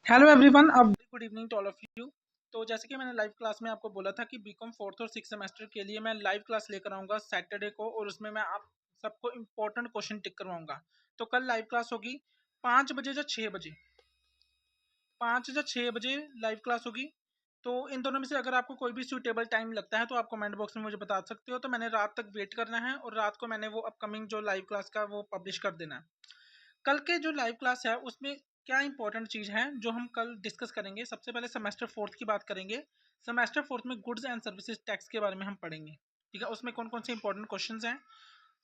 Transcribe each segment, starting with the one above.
Hello everyone, अब good evening to all of you. तो जैसे कि मैंने लाइव क्लास में आपको बोला था कि बीकॉम फोर्थ और सिक्स सेमेस्टर के लिए मैं लाइव क्लास लेकर आऊँगा सैटरडे को, और उसमें मैं आप सबको इम्पोर्टेंट क्वेश्चन टिक करवाऊँगा। तो कल लाइव क्लास होगी 5 बजे या 6 बजे। 5 या 6 बजे लाइव क्लास होगी। तो इन दोनों में से अगर आपको कोई भी सूटेबल टाइम लगता है तो आप कमेंट बॉक्स में मुझे बता सकते हो। तो मैंने रात तक वेट करना है और रात को मैंने वो अपकमिंग जो लाइव क्लास का वो पब्लिश कर देना है। कल के जो लाइव क्लास है उसमें क्या इंपॉर्टेंट चीज़ है जो हम कल डिस्कस करेंगे। सबसे पहले सेमेस्टर फोर्थ की बात करेंगे। सेमेस्टर फोर्थ में गुड्स एंड सर्विसेज टैक्स के बारे में हम पढ़ेंगे। ठीक है, उसमें कौन कौन से इंपॉर्टेंट क्वेश्चंस हैं।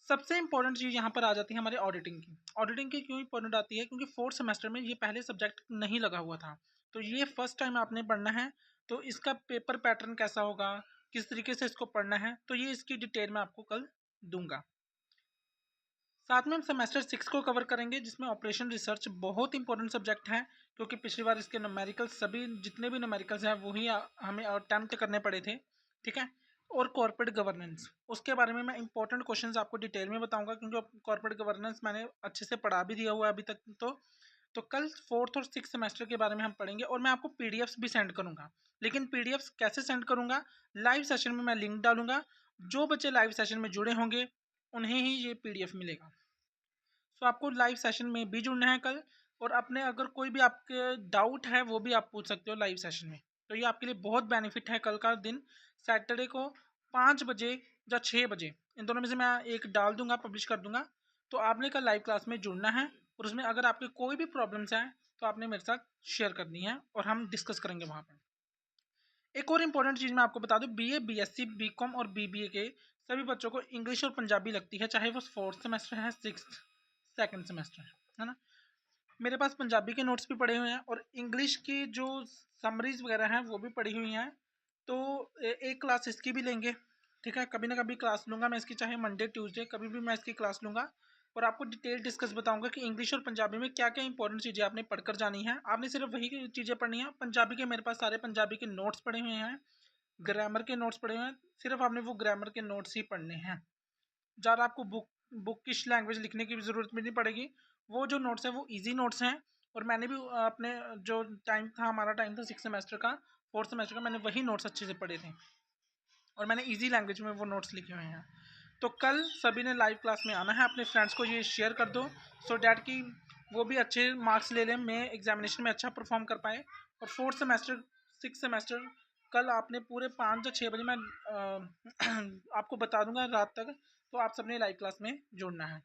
सबसे इंपॉर्टेंट चीज़ यहाँ पर आ जाती है हमारे ऑडिटिंग की। ऑडिटिंग की क्यों इंपॉर्टेंट आती है? क्योंकि फोर्थ सेमेस्टर में ये पहले सब्जेक्ट नहीं लगा हुआ था, तो ये फर्स्ट टाइम आपने पढ़ना है। तो इसका पेपर पैटर्न कैसा होगा, किस तरीके से इसको पढ़ना है, तो ये इसकी डिटेल मैं आपको कल दूंगा। साथ में हम सेमेस्टर सिक्स को कवर करेंगे, जिसमें ऑपरेशन रिसर्च बहुत इंपॉर्टेंट सब्जेक्ट है, क्योंकि पिछली बार इसके न्यूमेरिकल्स सभी जितने भी न्यूमेरिकल्स हैं वही हमें अटेम्प्ट करने पड़े थे। ठीक है। और कॉर्पोरेट गवर्नेंस, उसके बारे में मैं इंपॉर्टेंट क्वेश्चंस आपको डिटेल में बताऊंगा, क्योंकि कॉर्पोरेट गवर्नेंस मैंने अच्छे से पढ़ा भी दिया हुआ है अभी तक। तो कल फोर्थ और सिक्स सेमेस्टर के बारे में हम पढ़ेंगे, और मैं आपको पीडीएफ्स भी सेंड करूंगा। लेकिन पीडीएफ्स कैसे सेंड करूंगा? लाइव सेशन में मैं लिंक डालूंगा। जो बच्चे लाइव सेशन में जुड़े होंगे उन्हें ही ये पीडीएफ मिलेगा। सो आपको लाइव सेशन में भी जुड़ना है कल। और अपने अगर कोई भी आपके डाउट है वो भी आप पूछ सकते हो लाइव सेशन में। तो ये आपके लिए बहुत बेनिफिट है कल का दिन, सैटरडे को 5 बजे या 6 बजे, इन दोनों में से मैं एक डाल दूंगा, पब्लिश कर दूंगा। तो आपने कल लाइव क्लास में जुड़ना है, और उसमें अगर आपके कोई भी प्रॉब्लम्स हैं तो आपने मेरे साथ शेयर करनी है और हम डिस्कस करेंगे वहाँ पर। एक और इम्पोर्टेंट चीज़ मैं आपको बता दूं, बीए, बीएससी, बीकॉम और बीबीए के सभी बच्चों को इंग्लिश और पंजाबी लगती है, चाहे वो फोर्थ सेमेस्टर है, सिक्स, सेकंड सेमेस्टर है ना। मेरे पास पंजाबी के नोट्स भी पड़े हुए हैं, और इंग्लिश की जो समरीज वगैरह हैं वो भी पड़ी हुई हैं। तो एक क्लास इसकी भी लेंगे। ठीक है, कभी ना कभी क्लास लूँगा मैं इसकी, चाहे मंडे ट्यूसडे कभी भी मैं इसकी क्लास लूँगा। और आपको डिटेल डिस्कस बताऊंगा कि इंग्लिश और पंजाबी में क्या क्या इंपॉर्टेंट चीज़ें आपने पढ़कर जानी है। आपने सिर्फ वही चीज़ें पढ़नी है। पंजाबी के मेरे पास सारे पंजाबी के नोट्स पड़े हुए हैं, ग्रामर के नोट्स पड़े हुए हैं। सिर्फ आपने वो ग्रामर के नोट्स ही पढ़ने हैं। ज़्यादा आपको बुकिश लैंग्वेज लिखने की भी ज़रूरत भी नहीं पड़ेगी। वो जो नोट्स हैं वो इजी नोट्स हैं। और मैंने भी अपने जो टाइम था, हमारा टाइम था सिक्स सेमेस्टर का, फोर्थ सेमेस्टर का, मैंने वही नोट्स अच्छे से पढ़े थे, और मैंने इजी लैंग्वेज में वो नोट्स लिखे हुए हैं। तो कल सभी ने लाइव क्लास में आना है, अपने फ्रेंड्स को ये शेयर कर दो, सो डैट कि वो भी अच्छे मार्क्स ले लें, मैं एग्जामिनेशन में अच्छा परफॉर्म कर पाए। और फोर्थ सेमेस्टर, सिक्स सेमेस्टर कल आपने पूरे 5 या 6 बजे मैं आपको बता दूंगा रात तक। तो आप सबने लाइव क्लास में जुड़ना है।